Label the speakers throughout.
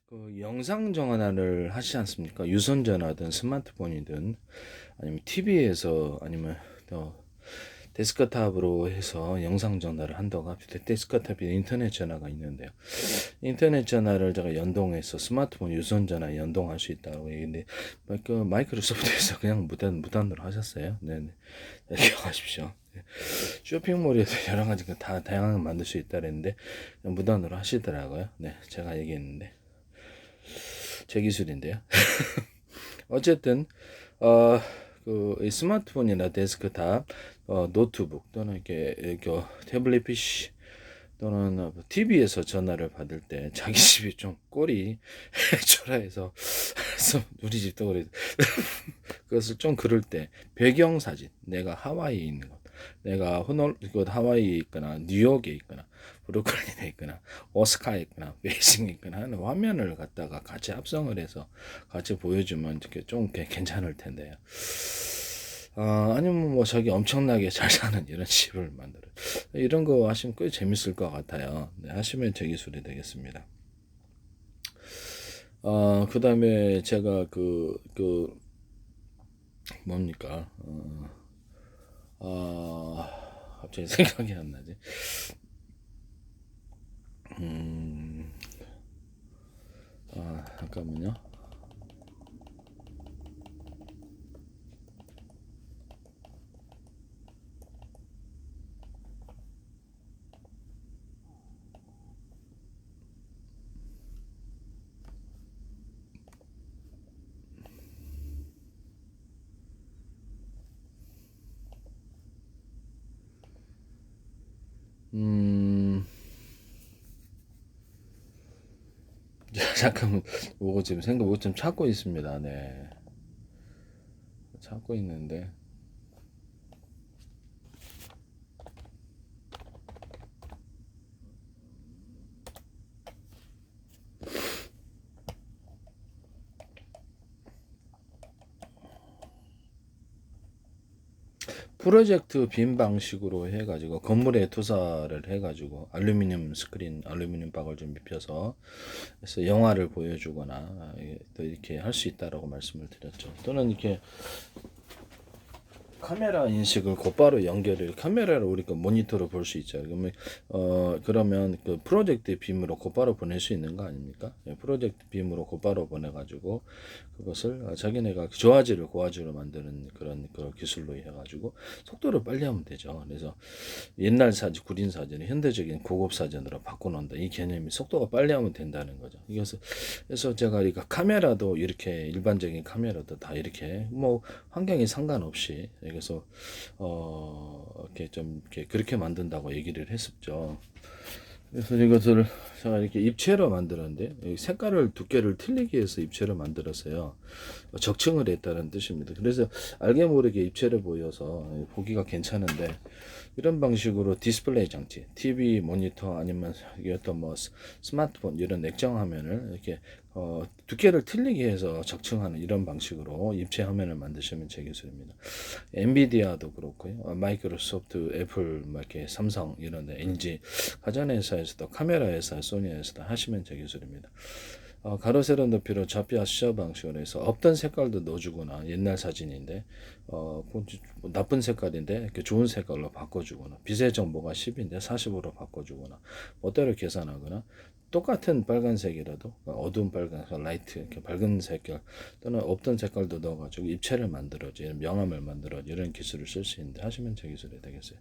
Speaker 1: 그 영상 전화를 하시지 않습니까? 유선 전화든 스마트폰이든 아니면 TV에서 아니면 데스크탑으로 해서 영상 전화를 한다고 합시다. 데스크탑에 인터넷 전화가 있는데요. 인터넷 전화를 제가 연동해서 스마트폰 유선 전화 연동할 수 있다고 얘기했는데 그 마이크로소프트에서 그냥 무단으로 하셨어요. 네네. 기억하십시오. 쇼핑몰에서 여러 가지 다 다양하게 만들 수 있다 그랬는데 무단으로 하시더라고요. 네, 제가 얘기했는데 제 기술인데요. 어쨌든 어, 이 스마트폰이나 데스크탑, 노트북 또는 이렇게 태블릿 PC 또는 TV에서 전화를 받을 때 자기 집이 좀 꼴이 초라해서 우리 집도 그래 그것을 좀 그럴 때 배경 사진 내가 하와이에 있는 것 내가 하와이에 있거나 뉴욕에 있거나 브루클린에 있거나 오스카에 있거나 베이징에 있거나 하는 화면을 갖다가 같이 합성을 해서 같이 보여주면 이렇게 좀 괜찮을 텐데요. 아니면 뭐 자기 엄청나게 잘 사는 이런 집을 만들어 이런 거 하시면 꽤 재밌을 것 같아요. 네, 하시면 제 기술이 되겠습니다. 그 다음에 제가 뭡니까? 갑자기 생각이 안 나지. 음, 잠깐만요. 음, 잠깐만, 뭐고 지금 생각 못 좀 찾고 있습니다. 네. 찾고 있는데. 프로젝트 빔 방식으로 해가지고 건물에 투사를 해가지고 알루미늄 스크린, 알루미늄 박을 좀 입혀서 그래서 영화를 보여주거나 또 이렇게 할 수 있다라고 말씀을 드렸죠. 또는 이렇게 카메라 인식을 곧바로 연결을 카메라로 우리가 모니터로 볼 수 있죠. 그러면 그 프로젝트 빔으로 곧바로 보낼 수 있는 거 아닙니까? 예, 프로젝트 빔으로 곧바로 보내가지고 그것을 자기네가 저화질을 고화질로 만드는 그런 기술로 해가지고 속도를 빨리 하면 되죠. 그래서 옛날 사진, 구린 사진을 현대적인 고급 사진으로 바꿔놓는다. 이 개념이 속도가 빨리 하면 된다는 거죠. 그래서 제가 이거 카메라도 이렇게 일반적인 카메라도 다 이렇게 뭐 환경에 상관없이 그래서 이렇게 좀 이렇게 그렇게 만든다고 얘기를 했었죠. 그래서 이것을 제가 이렇게 입체로 만들었는데 색깔을 두께를 틀리게 해서 입체로 만들었어요. 적층을 했다는 뜻입니다. 그래서 알게 모르게 입체로 보여서 보기가 괜찮은데 이런 방식으로 디스플레이 장치, TV 모니터 아니면 어떤 뭐 스마트폰 이런 액정 화면을 이렇게 두께를 틀리게 해서 적층하는 이런 방식으로 입체 화면을 만드시면 제 기술입니다. 엔비디아도 그렇고요. 마이크로소프트, 애플, 뭐 이렇게 삼성 이런 데 LG 가전회사에서도 카메라 회사, 소니 회사도 하시면 제 기술입니다. 가로 세로 높이로 좌표 수저 방식으로 해서 없던 색깔도 넣어주거나 옛날 사진인데 나쁜 색깔인데 이렇게 좋은 색깔로 바꿔주거나 빛의 정보가 10인데 40으로 바꿔주거나 멋대로 계산하거나 똑같은 빨간색이라도 어두운 빨간색, 라이트 이렇게 밝은 색깔 또는 없던 색깔도 넣어가지고 입체를 만들어지 명암을 만들어지 이런 기술을 쓸 수 있는데 하시면 제 기술이 되겠어요.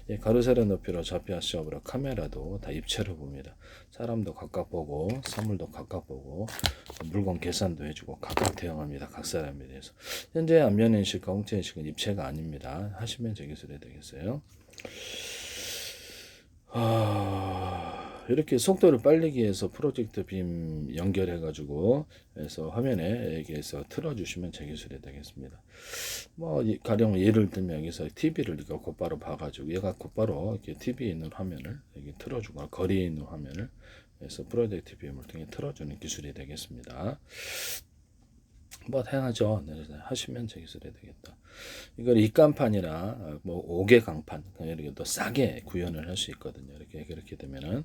Speaker 1: 예, 가로 세로 높이로 좌표 수업으로 카메라도 다 입체로 봅니다. 사람도 각각 보고 사물도 각각 보고 물건 계산도 해주고 각각 대응합니다. 각 사람에 대해서. 현재 안면 인식과 홍채 인식은 입체가 아닙니다. 하시면 제 기술이 되겠어요. 이렇게 속도를 빨리기 위해서 프로젝트 빔 연결해가지고 해서 화면에 여기에서 틀어주시면 제 기술이 되겠습니다. 뭐 가령 예를 들면 여기서 TV를 이거 곧바로 봐가지고 얘가 곧바로 이렇게 TV에 있는 화면을 여기 틀어주거나 거리에 있는 화면을 해서 프로젝트 빔을 통해 틀어주는 기술이 되겠습니다. 뭐 다양하죠. 네, 그래서 하시면 제기술해야 되겠다. 이걸 입간판이나 뭐 5개 강판 이렇게 또 싸게 구현을 할 수 있거든요. 이렇게 그렇게 되면은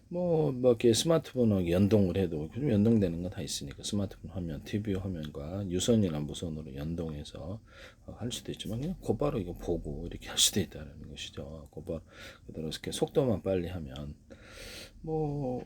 Speaker 1: 뭐 이렇게 스마트폰하고 연동을 해도 좀 연동되는 거 다 있으니까 스마트폰 화면, TV 화면과 유선이나 무선으로 연동해서 할 수도 있지만 그냥 곧바로 이거 보고 이렇게 할 수도 있다는 것이죠. 곧바로 그대로 이렇게 속도만 빨리 하면 뭐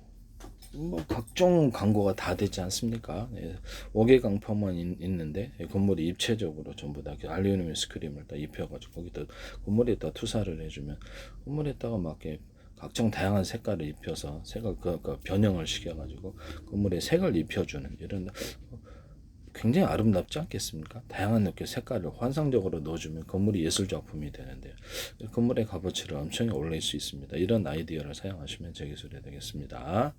Speaker 1: 각종 광고가 다 되지 않습니까? 예, 5개 강판만 있는데 건물이 입체적으로 전부 다 알루미늄 스크림을 다 입혀가지고 거기다 건물에다 투사를 해주면 건물에다가 막 이렇게 각종 다양한 색깔을 입혀서 색을 그 변형을 시켜가지고 건물에 색을 입혀주는 이런 굉장히 아름답지 않겠습니까? 다양한 이렇게 색깔을 환상적으로 넣어주면 건물이 예술 작품이 되는데요. 건물의 값어치를 엄청 올릴 수 있습니다. 이런 아이디어를 사용하시면 제기술이 되겠습니다.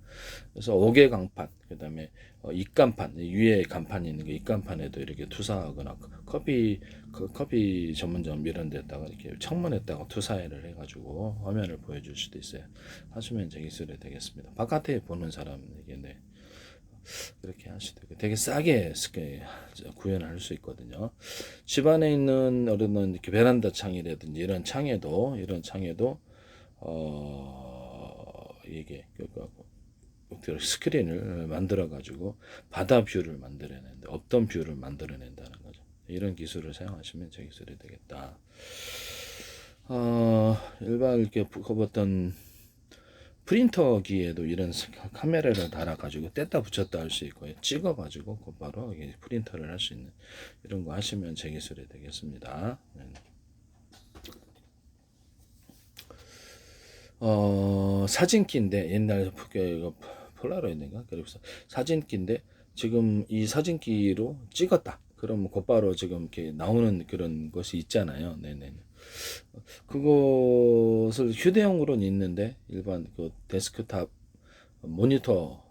Speaker 1: 그래서 5개 강판, 그 다음에 입간판, 위에 간판이 있는 게 입간판에도 이렇게 투사하거나 커피 전문점 이런 데다가 이렇게 창문에다가 투사를 해가지고 화면을 보여줄 수도 있어요. 하시면 제기술이 되겠습니다. 바깥에 보는 사람에게 네. 그렇게 하시도 되게 싸게 구현할 수 있거든요. 집 안에 있는 어떤 이렇게 베란다 창이라든지 이런 창에도 이게 스크린을 만들어 가지고 바다 뷰를 만들어낸다, 없던 뷰를 만들어낸다는 거죠. 이런 기술을 사용하시면 제 기술이 되겠다. 일반 이렇게 어떤 프린터기에도 이런 카메라를 달아가지고 뗐다 붙였다 할 수 있고요. 찍어가지고 곧바로 프린터를 할 수 있는 이런 거 하시면 제 기술이 되겠습니다. 사진기인데 옛날 폴라로이드인가 그래서 사진기인데 지금 이 사진기로 찍었다. 그러면 곧바로 지금 이렇게 나오는 그런 것이 있잖아요. 네네. 그것을 휴대용으로는 있는데 일반 그 데스크탑 모니터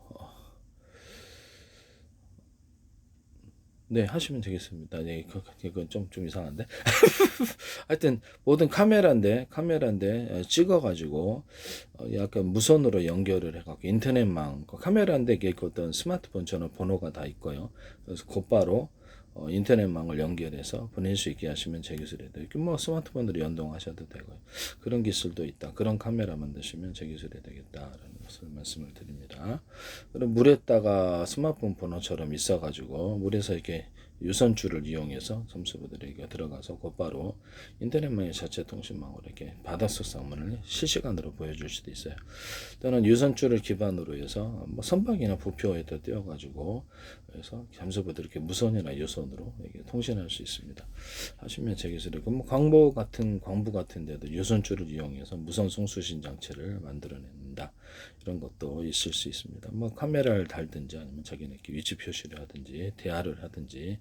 Speaker 1: 네 하시면 되겠습니다. 네 그건 좀 이상한데 하여튼 모든 카메라인데 찍어가지고 약간 무선으로 연결을 해갖고 인터넷망 카메라인데 이게 어떤 스마트폰처럼 번호가 다 있고요. 그래서 곧바로 인터넷망을 연결해서 보낼 수 있게 하시면 제 기술이 돼요. 뭐 스마트폰으로 연동하셔도 되고요. 그런 기술도 있다. 그런 카메라 만드시면 제 기술이 되겠다라는 것을 말씀을 드립니다. 그럼 물에다가 스마트폰 번호처럼 있어가지고 물에서 이렇게 유선줄을 이용해서 점수부들에게 들어가서 곧바로 인터넷망의 자체 통신망으로 이렇게 바닷속 상문을 실시간으로 보여줄 수도 있어요. 또는 유선줄을 기반으로 해서 뭐 선박이나 부표에다 띄워가지고 그래서 잠수부들 이렇게 무선이나 유선으로 이렇게 통신할 수 있습니다. 하시면 제 기술이고 뭐 광부 같은 데도 유선줄을 이용해서 무선 송수신 장치를 만들어낸다. 이런 것도 있을 수 있습니다. 뭐 카메라를 달든지 아니면 자기네 위치 표시를 하든지 대화를 하든지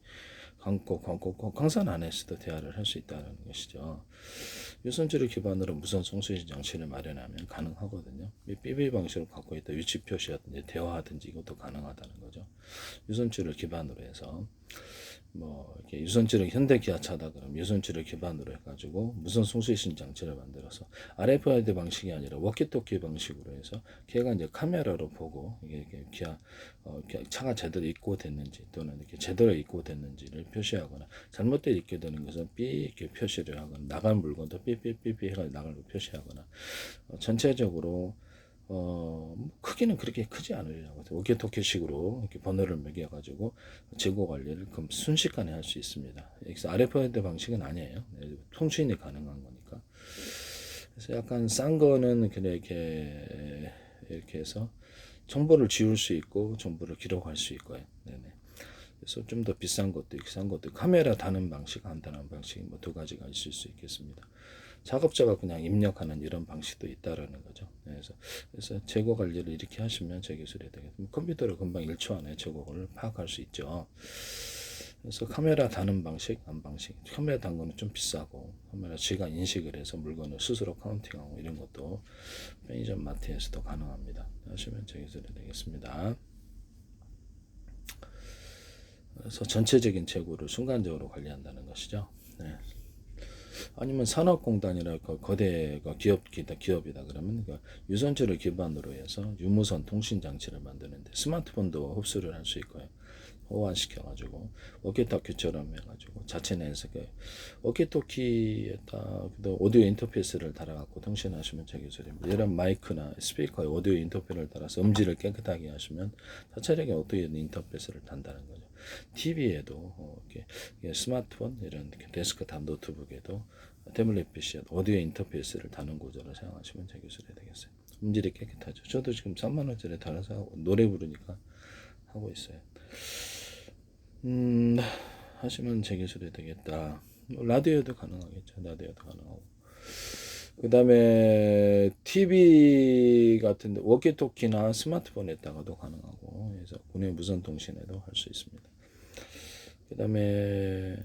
Speaker 1: 광산 안에서도 대화를 할 수 있다는 것이죠. 유선줄을 기반으로 무선 송수신 장치를 마련하면 가능하거든요. BB 방식으로 갖고 있다 위치 표시하든지 대화하든지 이것도 가능하다는 거죠. 유선줄을 기반으로 해서 뭐 이렇게 유선줄을 현대기아차다 그러면 유선줄을 기반으로 해가지고 무선 송수신 장치를 만들어서 RFID 방식이 아니라 워키토키 방식으로 해서 걔가 이제 카메라로 보고 이게 차가 제대로 입고됐는지 또는 이렇게 제대로 입고됐는지를 표시하거나 잘못되어 입게 되는 것은 삐 이렇게 표시를 하거나 나간 물건도 삐삐삐삐 해가 나갈 거 표시하거나 전체적으로 크기는 그렇게 크지 않으려고 오키토키식으로 이렇게 번호를 매겨가지고 재고 관리를 그럼 순식간에 할 수 있습니다. 여기서 RFID 방식은 아니에요. 통신이 가능한 거니까. 그래서 약간 싼 거는 그냥 이렇게 해서 정보를 지울 수 있고 정보를 기록할 수 있고요. 네네. 그래서 좀 더 비싼 것도 카메라 다는 방식, 안 다는 방식 뭐 두 가지가 있을 수 있겠습니다. 작업자가 그냥 입력하는 이런 방식도 있다라는 거죠. 그래서 재고 관리를 이렇게 하시면 제 기술이 되겠습니다. 컴퓨터로 금방 1초 안에 재고를 파악할 수 있죠. 그래서 카메라 다는 방식, 안 방식. 카메라 단 거는 좀 비싸고 카메라 지가 인식을 해서 물건을 스스로 카운팅하고 이런 것도 편의점 마트에서도 가능합니다. 하시면 제 기술이 되겠습니다. 그래서 전체적인 재고를 순간적으로 관리한다는 것이죠. 네. 아니면 산업공단이나 거대 기업이다 그러면 유선줄을 기반으로 해서 유무선 통신 장치를 만드는데 스마트폰도 흡수를 할 수 있고요. 호환시켜가지고 워키토키처럼 해가지고 자체 내에서 워키토키에다 오디오 인터페이스를 달아갖고 통신하시면 제 기술입니다. 이런 마이크나 스피커에 오디오 인터페이스를 달아서 음질을 깨끗하게 하시면 자체적인 오디오 인터페이스를 단다는 거죠. TV에도 이렇게 스마트폰 이런 데스크탑 노트북에도 태블릿 PC에 오디오 인터페이스를 다는 구조를 사용하시면 제 기술이 되겠어요. 음질이 깨끗하죠. 저도 지금 3만원짜리 달아서 노래 부르니까 하고 있어요. 하시면 제 기술이 되겠다. 라디오도 가능하겠죠. 라디오도 가능하고. 그 다음에 TV 같은데 워키토키나 스마트폰에다가도 가능하고, 그래서 국내 무선 통신에도 할 수 있습니다. 그 다음에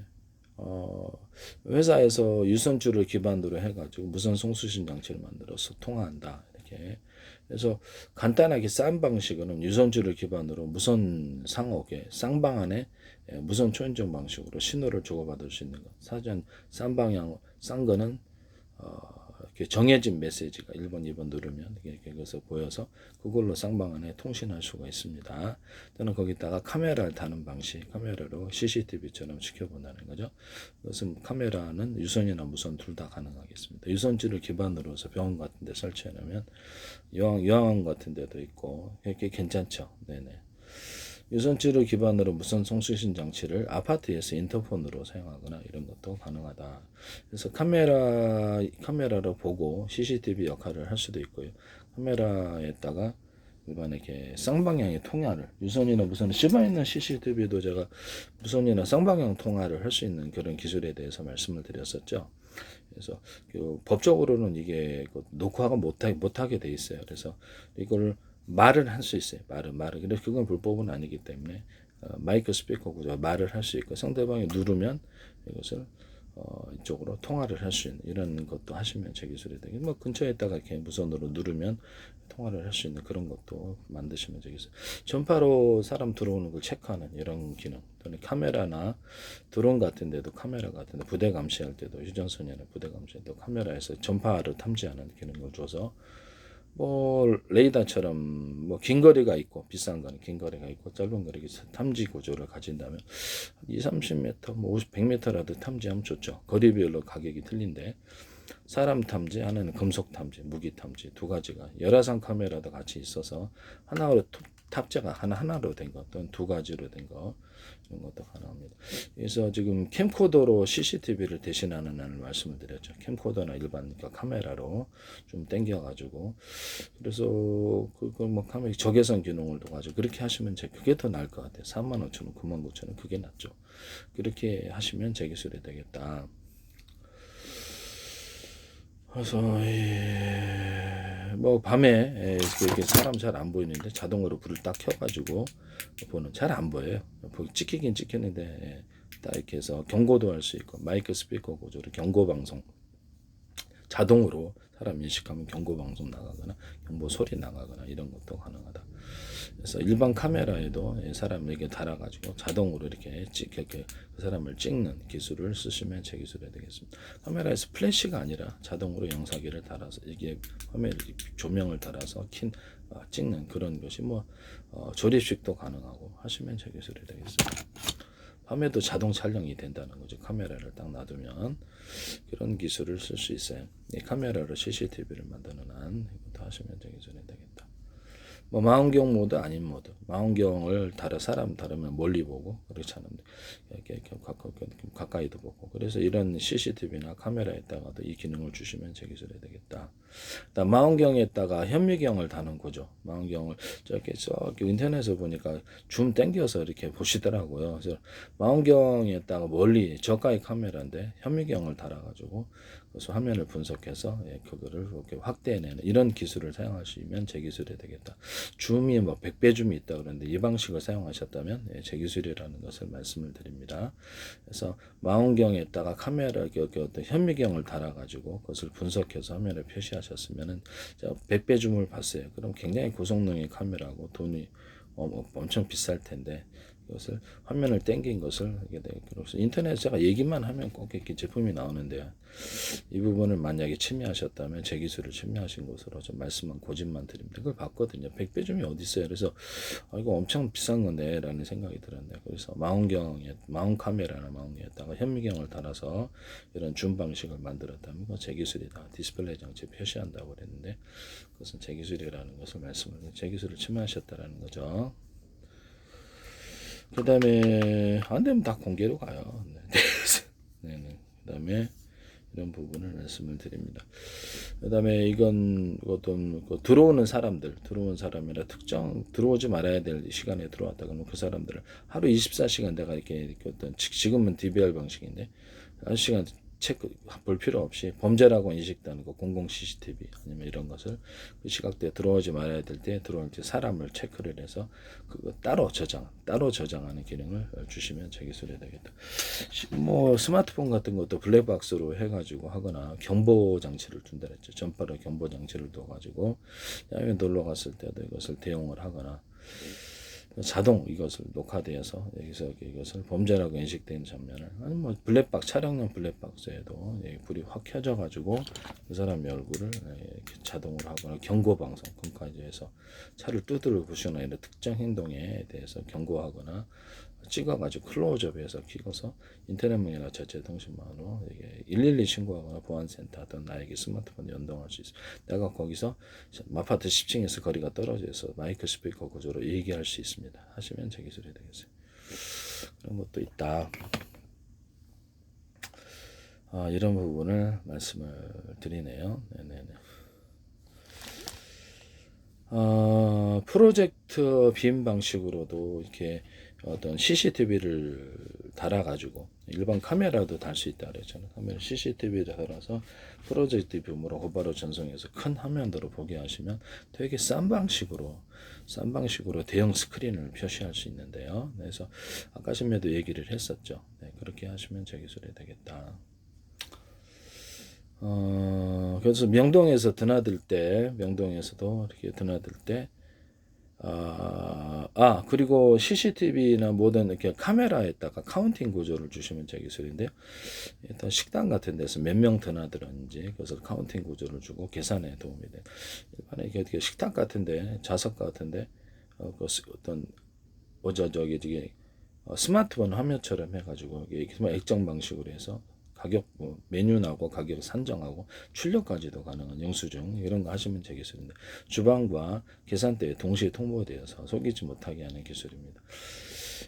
Speaker 1: 회사에서 유선줄을 기반으로 해가지고 무선 송수신 장치를 만들어서 통화한다. 이렇게. 그래서 간단하게 싼 방식으로는 유선줄을 기반으로 무선 상옥에 쌍방 안에 무선 초인종 방식으로 신호를 주고받을 수 있는 것. 사전 싼 방향 싼 거는 이렇게 정해진 메시지가 1번, 2번 누르면 이렇게 그래서 보여서 그걸로 쌍방 안에 통신할 수가 있습니다. 또는 거기다가 카메라를 다는 방식, 카메라로 CCTV처럼 지켜본다는 거죠. 그것은 카메라는 유선이나 무선 둘 다 가능하겠습니다. 유선지를 기반으로 해서 병원 같은 데 설치해 놓으면 요양 같은 데도 있고 이렇게 괜찮죠. 네네. 유선지를 기반으로 무선 송수신 장치를 아파트에서 인터폰으로 사용하거나 이런 것도 가능하다. 그래서 카메라로 보고 CCTV 역할을 할 수도 있고요. 카메라에다가 일반 이렇게 쌍방향의 통화를 유선이나 무선 집에 있는 CCTV도 제가 무선이나 쌍방향 통화를 할 수 있는 그런 기술에 대해서 말씀을 드렸었죠. 그래서 법적으로는 이게 녹화가 못하게 돼 있어요. 그래서 이걸 말을 할 수 있어요. 말을. 근데 그건 불법은 아니기 때문에 마이크 스피커 구조 말을 할 수 있고 상대방이 누르면 이것을 이쪽으로 통화를 할 수 있는 이런 것도 하시면 제 기술이 되겠. 뭐 근처에다가 이렇게 무선으로 누르면 통화를 할 수 있는 그런 것도 만드시면 제 기술. 전파로 사람 들어오는 걸 체크하는 이런 기능 또는 카메라나 드론 같은 데도 카메라 같은 데 부대 감시할 때도 휴전선이나 부대 감시할 때도 카메라에서 전파를 탐지하는 기능을 줘서 뭐 레이더처럼 뭐 긴 거리가 있고 비싼 거는 긴 거리가 있고 짧은 거리 탐지 구조를 가진다면 2, 30m, 뭐 50, 100m라도 탐지하면 좋죠. 거리별로 가격이 틀린데 사람 탐지, 하나는 금속 탐지, 무기 탐지 두 가지가 열화상 카메라도 같이 있어서 하나로 탑재가 하나로 된 것 또는 두 가지로 된 거 이런 것도 가능합니다. 그래서 지금 캠코더로 CCTV를 대신하는 말씀을 드렸죠. 캠코더나 일반 카메라로 좀 당겨가지고 그래서 그걸 뭐 카메라 적외선 기능을 둬가지고 그렇게 하시면 그게 더 나을 것 같아요. 45,000원, 99,000원 그게 낫죠. 그렇게 하시면 제 기술이 되겠다. 그래서 뭐 밤에 이렇게 사람 잘 안 보이는데 자동으로 불을 딱 켜가지고 보는 잘 안 보여요. 찍히긴 찍히는데 딱 이렇게 해서 경고도 할 수 있고 마이크 스피커 구조로 경고 방송 자동으로 사람 인식하면 경고 방송 나가거나 경보 소리 나가거나 이런 것도 가능하다. 그래서 일반 카메라에도 사람에게 달아가지고 자동으로 이렇게 그 사람을 찍는 기술을 쓰시면 제 기술이 되겠습니다. 카메라에서 플래시가 아니라 자동으로 영상기를 달아서 이게 화면 조명을 달아서 찍는 그런 것이 뭐 조립식도 가능하고 하시면 제 기술이 되겠습니다. 밤에도 자동 촬영이 된다는 거죠. 카메라를 딱 놔두면 그런 기술을 쓸 수 있어요. 이 카메라로 CCTV를 만드는 한 이것도 하시면 제 기술이 되겠다. 뭐 망원경 모드 아닌 모드 망원경을 사람 다르면 멀리 보고 그렇지 않은데 이렇게 가까이도 보고 그래서 이런 CCTV나 카메라에다가도 이 기능을 주시면 제 기술이 되겠다. 망원경에다가 현미경을 다는 거죠. 망원경을 저렇게 인터넷에 보니까 줌 당겨서 이렇게 보시더라고요. 그래서 망원경에다가 멀리 저가의 카메라인데 현미경을 달아가지고 그래서 화면을 분석해서 그거를 이렇게 확대해내는 이런 기술을 사용하시면 제 기술이 되겠다. 줌이 뭐 100배 줌이 있다 그러는데 이 방식을 사용하셨다면 제 기술이라는 것을 말씀을 드립니다. 그래서 망원경에다가 카메라 어떤 현미경을 달아가지고 그것을 분석해서 화면에 표시하셨으면은 100배 줌을 봤어요. 그럼 굉장히 고성능의 카메라고 돈이 엄청 비쌀 텐데 이것을 화면을 땡긴 것을 하게 되고, 그래서 인터넷에 제가 얘기만 하면 꼭 이렇게 제품이 나오는데, 이 부분을 만약에 침해하셨다면 제 기술을 침해하신 것으로 좀 말씀만 고집만 드립니다. 그걸 봤거든요. 100배 줌이 어디 있어요? 그래서 이거 엄청 비싼 건데라는 생각이 들었네요. 그래서 마운 카메라나 마운경에다가 현미경을 달아서 이런 줌 방식을 만들었다면 제 기술이다. 디스플레이 장치에 표시한다고 그랬는데, 그것은 제 기술이라는 것을 제 기술을 침해하셨다라는 거죠. 그 다음에 안 되면 다 공개로 가요. 네. 그 다음에 이런 부분을 말씀을 드립니다. 그 다음에 이건 어떤 들어오는 사람이라 특정 들어오지 말아야 될 시간에 들어왔다 그러면 그 사람들을 하루 24시간 내가 이렇게 어떤 지금은 DVR 방식인데 1시간 체크 볼 필요 없이 범죄라고 인식되는 거 공공 CCTV 아니면 이런 것을 그 시각대에 들어오지 말아야 될 때 들어올 때 사람을 체크를 해서 그거 따로 저장하는 기능을 주시면 제 기술이 되겠다. 뭐 스마트폰 같은 것도 블랙박스로 해가지고 하거나 경보 장치를 둔다 했죠. 전파로 경보 장치를 둬가지고 야외 놀러 갔을 때도 이것을 대용을 하거나 자동 이것을 녹화되어서 여기서 이것을 범죄라고 인식된 장면을 아니 뭐 블랙박스 촬영용 블랙박스에도 불이 확 켜져 가지고 그 사람의 얼굴을 이렇게 자동으로 하거나 경고 방송 그까지 해서 차를 두드려 부시거나 이런 특정 행동에 대해서 경고하거나 찍어가지고 클로즈업해서 찍어서 인터넷망이나 전체통신망으로 112 신고하거나 보안센터 하던 나에게 스마트폰 연동할 수 있어. 내가 거기서 아파트 10층에서 거리가 떨어져서 마이크 스피커 구조로 얘기할 수 있습니다. 하시면 제 기술이 되겠어요. 그런 것도 있다. 이런 부분을 말씀을 드리네요. 네네네. 프로젝트 빔 방식으로도 이렇게 어떤 CCTV를 달아가지고 일반 카메라도 달 수 있다 그랬잖아요. 카메라 CCTV를 달아서 프로젝트 빔으로 곧바로 전송해서 큰 화면으로 보게 하시면 되게 싼 방식으로 대형 스크린을 표시할 수 있는데요. 그래서 아까 전에도 얘기를 했었죠. 네, 그렇게 하시면 제 기술이 되겠다. 그래서 명동에서도 이렇게 드나들 때, 그리고 CCTV나 모든 이렇게 카메라에다가 카운팅 구조를 주시면 제 기술인데요. 일단 식당 같은 데서 몇 명 드나들었는지 그것을 카운팅 구조를 주고 계산에 도움이 돼요. 일반에 이게 식당 같은데, 좌석 같은데, 어떤, 스마트폰 화면처럼 해가지고, 액정 방식으로 해서 가격 메뉴 나오고 가격 산정하고 출력까지도 가능한 영수증 이런 거 하시면 제 기술인데 주방과 계산대에 동시에 통보되어서 속이지 못하게 하는 기술입니다.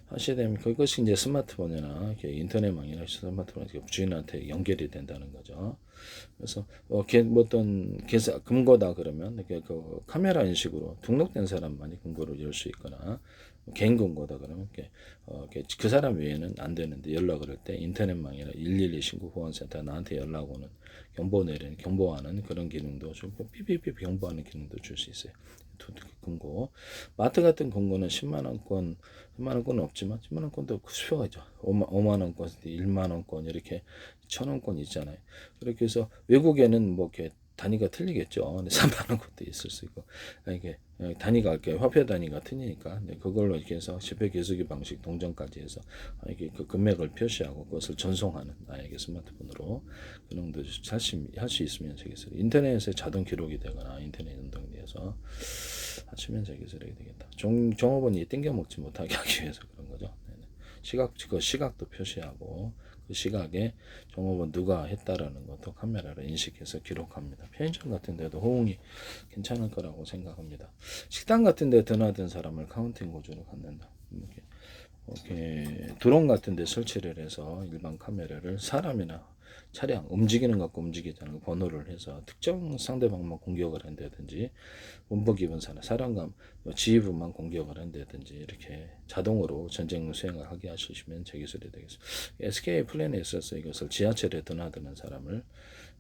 Speaker 1: 하시게 되면 그것이 이제 스마트폰이나 인터넷망이나 스마트폰 주인한테 연결이 된다는 거죠. 그래서 어떤 금고다 그러면 그 카메라 인식으로 등록된 사람만이 금고를 열 수 있거나 개인 금고다 그러면 그 사람 외에는 안 되는데 연락을 할 때 인터넷망이나 112 신고 보안센터 나한테 연락 오는 경보하는 그런 기능도 주고 삐삐삐 경보하는 기능도 줄 수 있어요. 금고 마트 같은 금고는 10만원권 없지만 10만원권도 수표가 있죠. 5만원권, 1만원권 이렇게 1,000원권 있잖아요. 그렇게 해서 외국에는 뭐 이렇게 단위가 틀리겠죠. 근데 3만원권도 있을 수 있고 이게 단위가 이렇게 화폐 단위가 틀리니까 그걸로 이렇게 해서 지폐 계수기 방식 동전까지 해서 이게 그 금액을 표시하고 그것을 전송하는 나에게 스마트폰으로 그런 것도 할 수 있으면 되겠어요. 인터넷에 자동 기록이 되거나 인터넷 연동돼서 하시면 제 기술이 되겠다. 종업원이 땡겨 먹지 못하게 하기 위해서 그런 거죠. 시각도 표시하고 그 시각에 종업원 누가 했다라는 것도 카메라로 인식해서 기록합니다. 편의점 같은 데도 호응이 괜찮을 거라고 생각합니다. 식당 같은 데 드나든 사람을 카운팅 구조로 갖는다. 이렇게 드론 같은 데 설치를 해서 일반 카메라를 사람이나 차량 움직이는 것 같고 움직이지 않는 번호를 해서 특정 상대방만 공격을 한다든지 원복 입은 사람과 지휘부만 공격을 한다든지 이렇게 자동으로 전쟁 수행을 하게 하시면 제 기술이 되겠습니다. SK 플랜에 있어서 이것을 지하철에 드나드는 사람을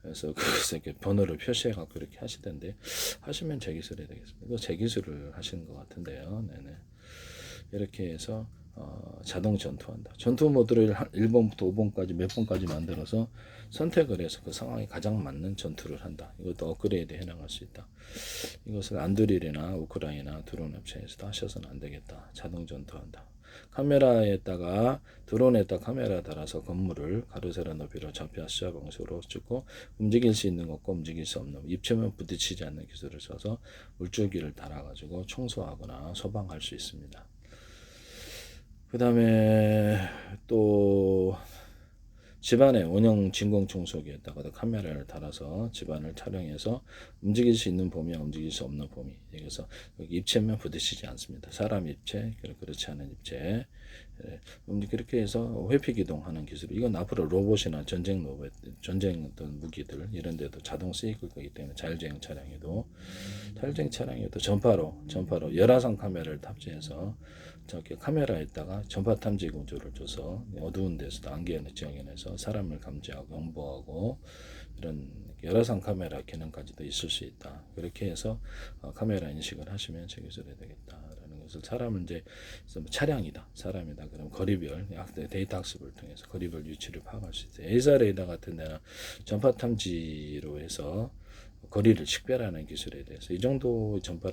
Speaker 1: 그래서 그것을 이렇게 번호를 표시해 갖고 이렇게 하시던데 하시면 제 기술이 되겠습니다. 이거 제 기술을 하시는 것 같은데요. 네네. 이렇게 해서 자동 전투한다. 전투 모드를 1번부터 5번까지 몇 번까지 만들어서 선택을 해서 그 상황에 가장 맞는 전투를 한다. 이것도 업그레이드 해나갈 수 있다. 이것을 안드릴이나 우크라이나 드론 업체에서도 하셔서는 안 되겠다. 자동 전투한다. 카메라에다가 드론에다 카메라 달아서 건물을 가로세로 너비로 좌표 S자 방식으로 찍고 움직일 수 있는 것과 움직일 수 없는 입체면 부딪히지 않는 기술을 써서 물줄기를 달아가지고 청소하거나 소방할 수 있습니다. 그 다음에 또 집안에 원형 진공 청소기에다가 카메라를 달아서 집안을 촬영해서 움직일 수 있는 범위와 움직일 수 없는 범위. 그래서 여기 입체면 부딪히지 않습니다. 사람 입체, 그렇지 않은 입체. 그렇게 해서 회피 기동하는 기술. 이건 앞으로 로봇이나 전쟁 로봇, 전쟁 어떤 무기들 이런 데도 자동 쓰일 거기 때문에 자율주행 차량에도 전파로 열화상 카메라를 탑재해서 저기 카메라에다가 전파 탐지 구조를 줘서 어두운 데서도 안개 지역에서 사람을 감지하고 정보하고 이런 열화상 카메라 기능까지도 있을 수 있다. 그렇게 해서 카메라 인식을 하시면 제 기술이 되겠다라는 것을 사람은 이제 차량이다, 사람이다. 그럼 거리별 데이터 학습을 통해서 거리별 위치를 파악할 수 있어요. 에이사 레이더 같은 데는 전파 탐지로 해서 거리를 식별하는 기술에 대해서 이 정도 전파